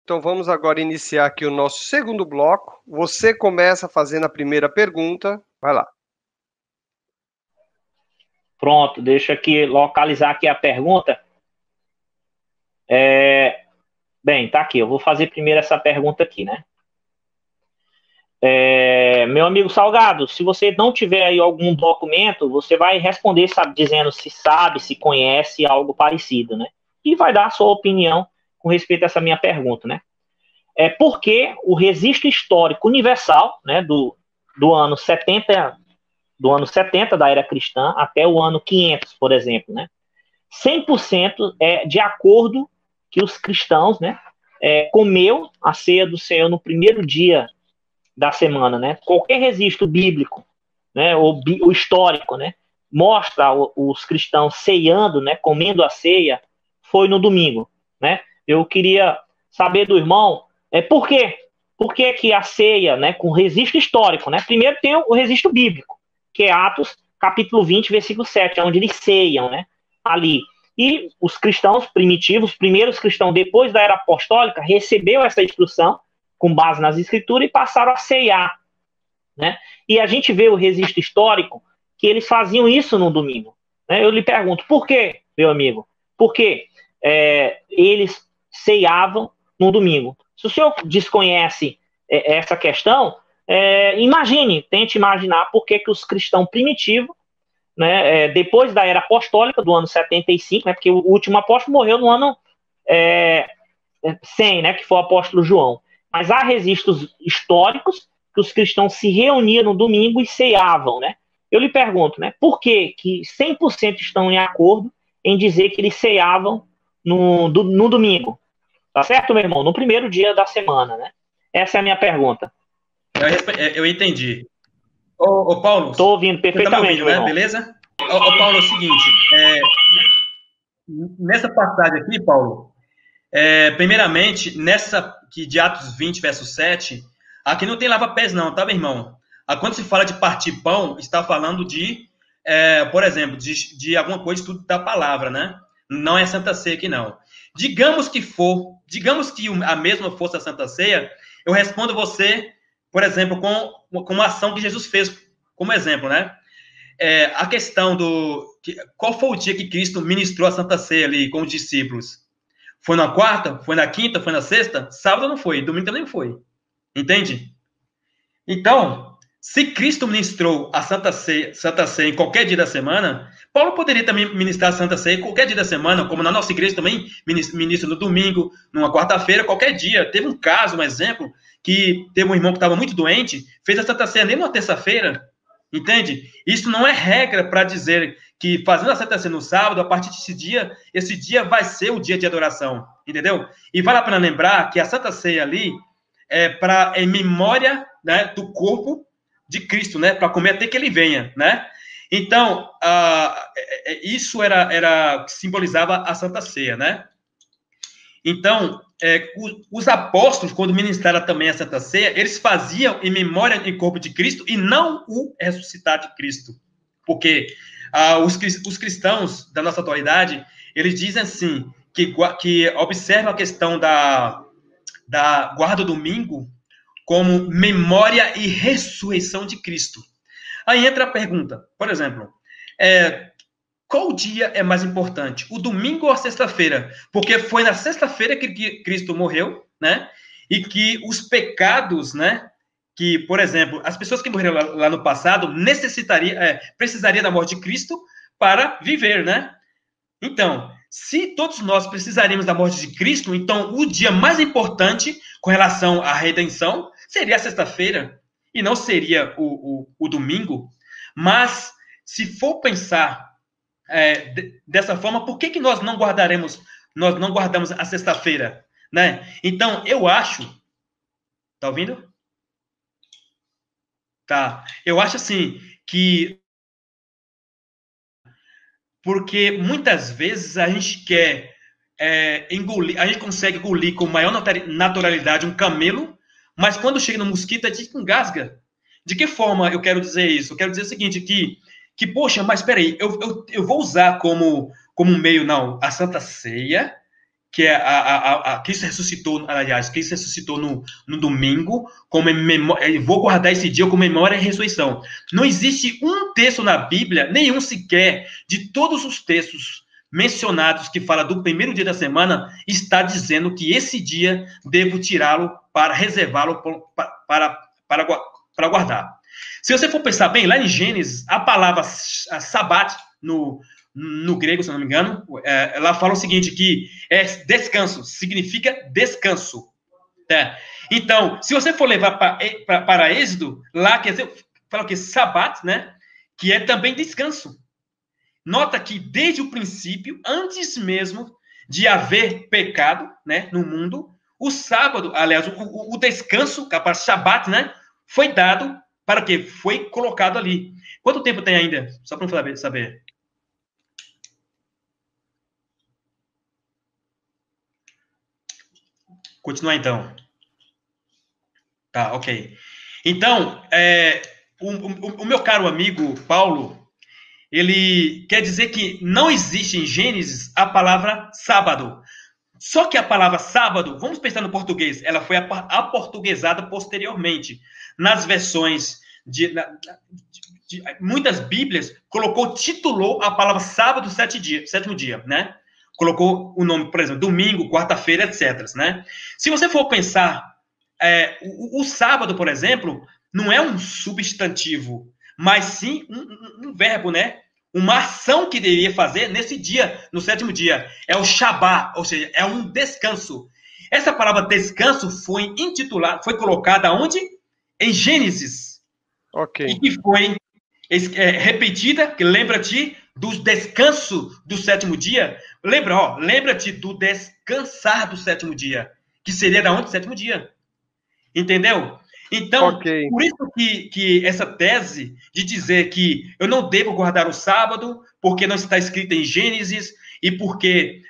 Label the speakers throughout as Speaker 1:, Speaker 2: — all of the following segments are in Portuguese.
Speaker 1: Então vamos agora iniciar aqui o nosso segundo bloco. Você começa fazendo a primeira pergunta. Vai lá.
Speaker 2: Pronto, deixa aqui localizar aqui a pergunta. Bem, tá aqui. Eu vou fazer primeiro essa pergunta aqui, né? Meu amigo Salgado, se você não tiver aí algum documento, você vai responder, sabe, dizendo se sabe, se conhece algo parecido, né? E vai dar a sua opinião com respeito a essa minha pergunta, né? Porque o registro histórico universal, né, do ano 70 da era cristã até o ano 500, por exemplo, né? 100% é de acordo que os cristãos, né, comeu a ceia do Senhor no primeiro dia da semana, né? Qualquer registro bíblico, né, o histórico, né, mostra os cristãos ceando, né, comendo a ceia, foi no domingo, né? Eu queria saber do irmão, por quê? Por que que a ceia, né, com registro histórico, né? Primeiro tem o registro bíblico, que é Atos, capítulo 20, versículo 7, onde eles ceiam, né, ali. E os cristãos primitivos, os primeiros cristãos depois da era apostólica, recebeu essa instrução com base nas escrituras e passaram a ceiar, né? E a gente vê o registro histórico que eles faziam isso no domingo, né? Eu lhe pergunto, por quê, meu amigo? Por que eles ceiavam no domingo? Se o senhor desconhece essa questão, tente imaginar por que os cristãos primitivos, né, depois da era apostólica, do ano 75, né, porque o último apóstolo morreu no ano 100, né, que foi o apóstolo João. Mas há registros históricos que os cristãos se reuniam no domingo e ceavam, né? Eu lhe pergunto, né, por que 100% estão em acordo em dizer que eles ceavam no domingo? Tá certo, meu irmão? No primeiro dia da semana, né? Essa é a minha pergunta.
Speaker 3: Eu entendi. Ô Paulo,
Speaker 2: estou ouvindo perfeitamente,
Speaker 3: você tá me ouvindo, né? Beleza? Ô Paulo, é o seguinte, nessa passagem aqui, Paulo, primeiramente, nessa de Atos 20, verso 7, aqui não tem lava-pés não, tá, meu irmão? Quando se fala de partir pão, está falando de, por exemplo, de alguma coisa, estudo da palavra, né? Não é Santa Ceia aqui, não. Digamos que a mesma fosse a Santa Ceia, eu respondo você, por exemplo, com uma ação que Jesus fez, como exemplo, né? A questão qual foi o dia que Cristo ministrou a Santa Ceia ali com os discípulos? Foi na quarta? Foi na quinta? Foi na sexta? Sábado não foi, domingo também não foi. Entende? Então, se Cristo ministrou a Santa Ceia em qualquer dia da semana, Paulo poderia também ministrar a Santa Ceia em qualquer dia da semana, como na nossa igreja também ministra no domingo, numa quarta-feira, qualquer dia. Teve um caso, um exemplo, que teve um irmão que estava muito doente, fez a Santa Ceia nem numa terça-feira, entende? Isso não é regra para dizer que fazendo a Santa Ceia no sábado, a partir esse dia vai ser o dia de adoração, entendeu? E vale a pena lembrar que a Santa Ceia ali em memória, né, do corpo de Cristo, né, para comer até que ele venha, né? Então, isso era simbolizava a Santa Ceia, né? Então, os apóstolos, quando ministraram também a Santa Ceia, eles faziam em memória em corpo de Cristo e não o ressuscitar de Cristo. Porque os cristãos da nossa atualidade, eles dizem assim, que observam a questão da guarda do domingo como memória e ressurreição de Cristo. Aí entra a pergunta, por exemplo, qual dia é mais importante, o domingo ou a sexta-feira? Porque foi na sexta-feira que Cristo morreu, né? E que os pecados, né? Que, por exemplo, as pessoas que morreram lá no passado precisariam da morte de Cristo para viver, né? Então, se todos nós precisaríamos da morte de Cristo, então o dia mais importante com relação à redenção seria a sexta-feira e não seria o domingo. Mas, se for pensar dessa forma, por que nós não guardamos a sexta-feira, né? Então, eu acho... Tá ouvindo? Tá. Eu acho, assim, que... Porque muitas vezes a gente quer engolir, a gente consegue engolir com maior naturalidade um camelo, mas quando chega no mosquito, a gente engasga. De que forma eu quero dizer isso? Eu quero dizer o seguinte, que poxa, mas peraí, eu vou usar como meio, não, a Santa Ceia, que Cristo ressuscitou, aliás, Cristo ressuscitou no domingo, como vou guardar esse dia como memória e ressurreição. Não existe um texto na Bíblia, nenhum sequer, de todos os textos mencionados que fala do primeiro dia da semana, está dizendo que esse dia devo tirá-lo para reservá-lo para guardar. Se você for pensar bem, lá em Gênesis, a palavra sabat no grego, se não me engano, ela fala o seguinte, que é descanso, significa descanso. Tá? Então, se você for levar para Êxodo, lá quer dizer, fala o que? Sabat, né? Que é também descanso. Nota que desde o princípio, antes mesmo de haver pecado, né, no mundo, o sábado, aliás, o descanso, que é para Shabat, né, foi dado para quê? Foi colocado ali. Quanto tempo tem ainda? Só para eu saber. Continuar então. Tá, ok. Então, o meu caro amigo Paulo, ele quer dizer que não existe em Gênesis a palavra sábado. Só que a palavra sábado, vamos pensar no português, ela foi aportuguesada posteriormente. Nas versões de muitas Bíblias, titulou a palavra sábado, sétimo dia, né? Colocou o nome, por exemplo, domingo, quarta-feira, etc. Né? Se você for pensar, o sábado, por exemplo, não é um substantivo, mas sim um verbo, né? Uma ação que deveria fazer nesse dia, no sétimo dia. É o Shabá, ou seja, é um descanso. Essa palavra descanso foi colocada onde? Em Gênesis.
Speaker 1: Ok.
Speaker 3: E que foi repetida, que lembra-te do descanso do sétimo dia. Lembra-te do descansar do sétimo dia, que seria da onde? Sétimo dia. Entendeu? Então, por isso que essa tese de dizer que eu não devo guardar o sábado, porque não está escrito em Gênesis, e porque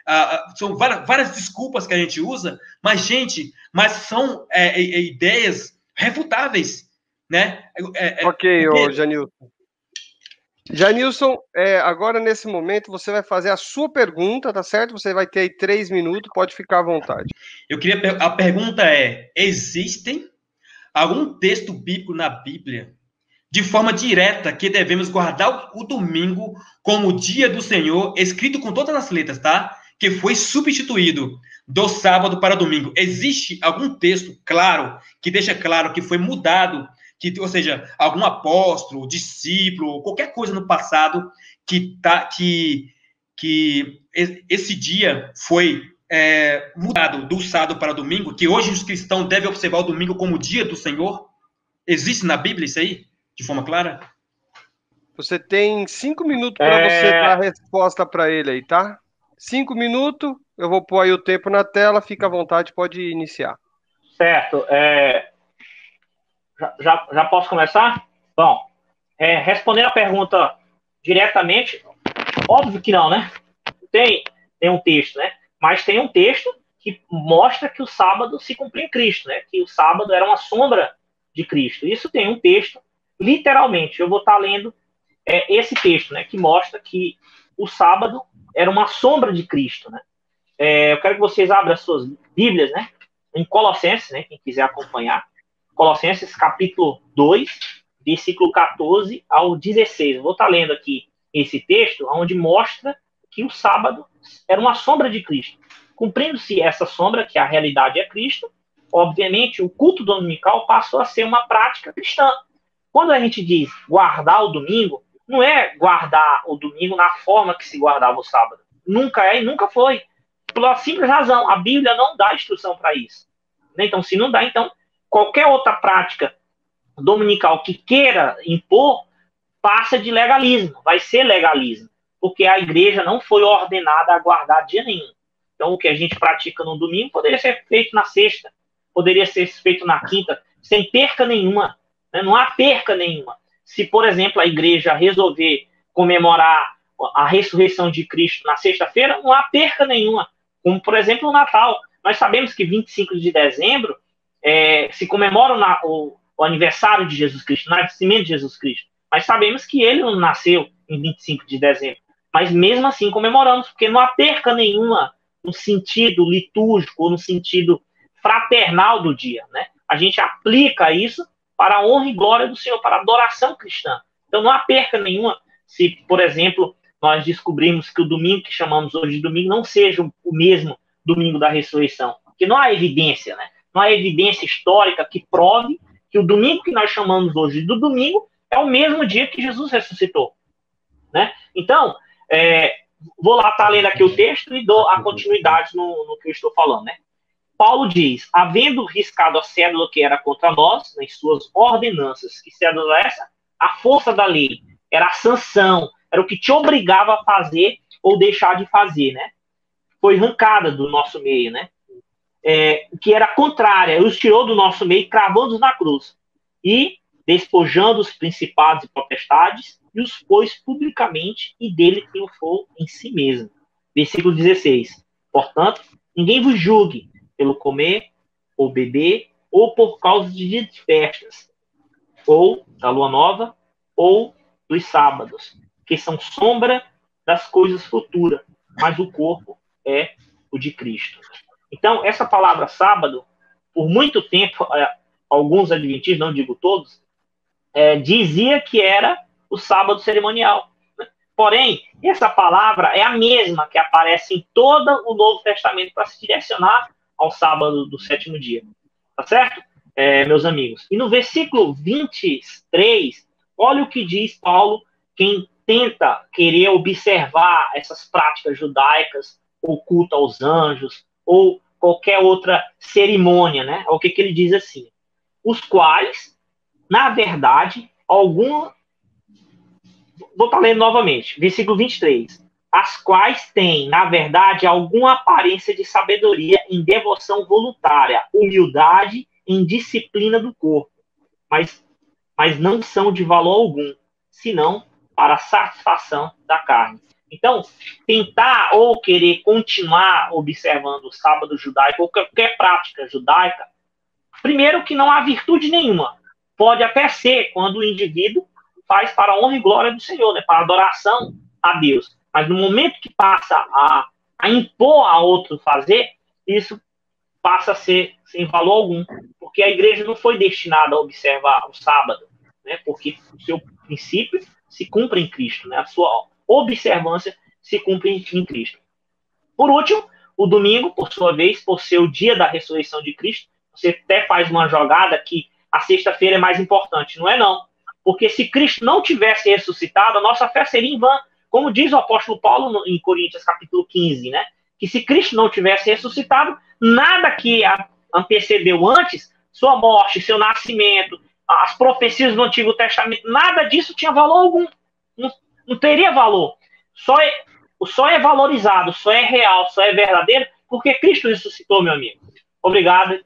Speaker 3: são várias desculpas que a gente usa, mas são ideias refutáveis, né?
Speaker 1: Ô Janilson. Janilson, agora nesse momento você vai fazer a sua pergunta, tá certo? Você vai ter aí 3 minutos, pode ficar à vontade.
Speaker 3: A pergunta é, existem algum texto bíblico na Bíblia, de forma direta, que devemos guardar o domingo como o dia do Senhor, escrito com todas as letras, tá? Que foi substituído do sábado para domingo. Existe algum texto, claro, que deixa claro que foi mudado, ou seja, algum apóstolo, discípulo, qualquer coisa no passado que esse dia foi mudado do sábado para domingo, que hoje os cristãos devem observar o domingo como o dia do Senhor? Existe na Bíblia isso aí, de forma clara?
Speaker 1: Você tem 5 minutos para você dar a resposta para ele aí, tá? 5 minutos, eu vou pôr aí o tempo na tela, fica à vontade, pode iniciar.
Speaker 2: Certo. Já posso começar? Bom, respondendo a pergunta diretamente, óbvio que não, né? Tem um texto, né? Mas tem um texto que mostra que o sábado se cumpriu em Cristo, né? Que o sábado era uma sombra de Cristo. Isso tem um texto, literalmente, eu vou estar lendo esse texto, né? Que mostra que o sábado era uma sombra de Cristo, né? Eu quero que vocês abram as suas Bíblias, né? Em Colossenses, né? Quem quiser acompanhar. Colossenses, capítulo 2, versículo 14 ao 16. Eu vou estar lendo aqui esse texto, onde mostra que o sábado era uma sombra de Cristo. Cumprindo-se essa sombra, que a realidade é Cristo, obviamente o culto dominical passou a ser uma prática cristã. Quando a gente diz guardar o domingo, não é guardar o domingo na forma que se guardava o sábado. Nunca é e nunca foi. Pela simples razão, a Bíblia não dá instrução para isso. Então, se não dá, então, qualquer outra prática dominical que queira impor, passa de legalismo, vai ser legalismo. Porque a igreja não foi ordenada a guardar dia nenhum. Então, o que a gente pratica no domingo poderia ser feito na sexta, poderia ser feito na quinta, sem perca nenhuma. Né? Não há perca nenhuma. Se, por exemplo, a igreja resolver comemorar a ressurreição de Cristo na sexta-feira, não há perca nenhuma. Como, por exemplo, o Natal. Nós sabemos que 25 de dezembro se comemora o aniversário de Jesus Cristo, o nascimento de Jesus Cristo. Mas sabemos que ele não nasceu em 25 de dezembro. Mas mesmo assim comemoramos, porque não há perca nenhuma no sentido litúrgico, ou no sentido fraternal do dia, né? A gente aplica isso para a honra e glória do Senhor, para a adoração cristã. Então não há perca nenhuma se, por exemplo, nós descobrimos que o domingo que chamamos hoje de domingo não seja o mesmo domingo da ressurreição, porque não há evidência, né? Não há evidência histórica que prove que o domingo que nós chamamos hoje de domingo é o mesmo dia que Jesus ressuscitou, né? Então, vou lá estar lendo aqui o texto e dou a continuidade no que eu estou falando, né? Paulo diz, havendo riscado a cédula que era contra nós, nas suas ordenanças, que cédula é essa? A força da lei, era a sanção, era o que te obrigava a fazer ou deixar de fazer, né? Foi arrancada do nosso meio, né? Que era contrária, os tirou do nosso meio, cravando-os na cruz. E, despojando os principados e potestades, e os pôs publicamente, e dele triunfou em si mesmo. Versículo 16. Portanto, ninguém vos julgue pelo comer, ou beber, ou por causa de dias de festas, ou da lua nova, ou dos sábados, que são sombra das coisas futuras, mas o corpo é o de Cristo. Então, essa palavra sábado, por muito tempo, alguns adventistas, não digo todos, dizia que era o sábado cerimonial. Porém, essa palavra é a mesma que aparece em todo o Novo Testamento para se direcionar ao sábado do sétimo dia. Tá certo, meus amigos? E no versículo 23, olha o que diz Paulo, quem tenta querer observar essas práticas judaicas, ou culto aos anjos, ou qualquer outra cerimônia, né? O que ele diz assim? Os quais, na verdade, vou estar lendo novamente, versículo 23. As quais têm, na verdade, alguma aparência de sabedoria em devoção voluntária, humildade em disciplina do corpo, mas não são de valor algum, senão para a satisfação da carne. Então, tentar ou querer continuar observando o sábado judaico ou qualquer prática judaica, primeiro que não há virtude nenhuma. Pode até ser quando o indivíduo faz para a honra e glória do Senhor, né, para a adoração a Deus. Mas no momento que passa a impor a outro fazer, isso passa a ser sem valor algum, porque a igreja não foi destinada a observar o sábado, né, porque o seu princípio se cumpre em Cristo, né, a sua observância se cumpre em Cristo. Por último, o domingo, por sua vez, por ser o dia da ressurreição de Cristo, você até faz uma jogada que a sexta-feira é mais importante. Não é não. Porque se Cristo não tivesse ressuscitado, a nossa fé seria em vão. Como diz o apóstolo Paulo em Coríntios capítulo 15, né? Que se Cristo não tivesse ressuscitado, nada que antecedeu antes, sua morte, seu nascimento, as profecias do Antigo Testamento, nada disso tinha valor algum. Não teria valor. Só é valorizado, só é real, só é verdadeiro, porque Cristo ressuscitou, meu amigo. Obrigado